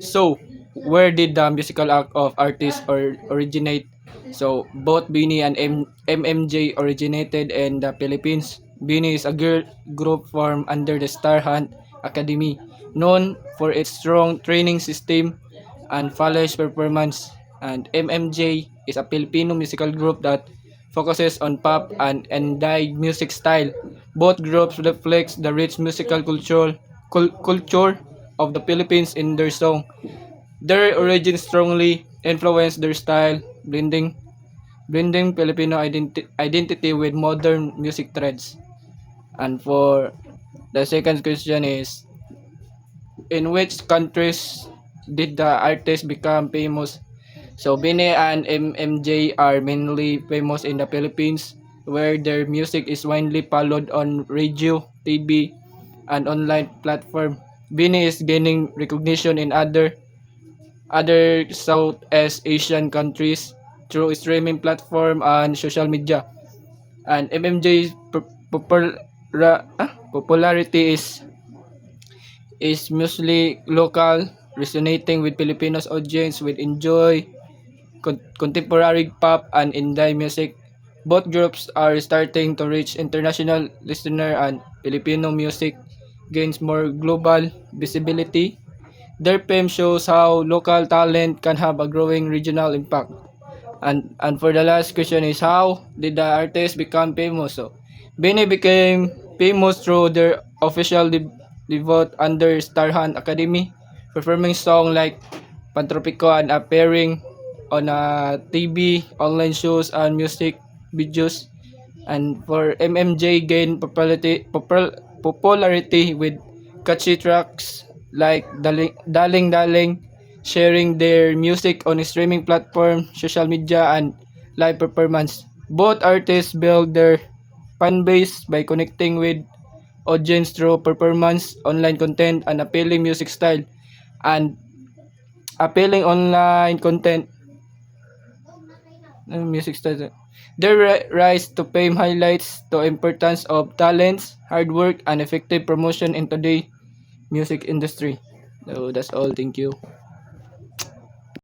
So, where did the musical act of artists originate? So, both Beanie and MMJ originated in the Philippines. Beanie is a girl group formed under the Star Hunt Academy, known for its strong training system and flawless performance. And MMJ is a Filipino musical group that focuses on pop and indie music style. Both groups reflect the rich musical culture of the Philippines in their song. Their origins strongly influenced their style, blending Filipino identity with modern music trends. And for the second question is, in which countries did the artist become famous? So Bine and MMJ are mainly famous in the Philippines, where their music is widely followed on radio, TV, and online platform. Bine is gaining recognition in other Southeast Asian countries through streaming platform and social media. And MMJ's popularity is mostly local, resonating with Filipinos audience with enjoy contemporary pop and indie music. Both groups are starting to reach international listener and Filipino music gains more global visibility. Their fame shows how local talent can have a growing regional impact. And for the last question is, how did the artist become famous? So Bini became famous through their official debut under Starhunt Academy, performing songs like Pantropico and appearing on TV, online shows, and music videos. And for MMJ gained popularity with catchy tracks like Daling Daling, sharing their music on a streaming platform, social media, and live performance. Both artists build their fan base by connecting with audience through performance, online content, and appealing music style. And appealing online content, music style. Their rise to fame highlights the importance of talents, hard work, and effective promotion in today's music industry. So that's all. Thank you.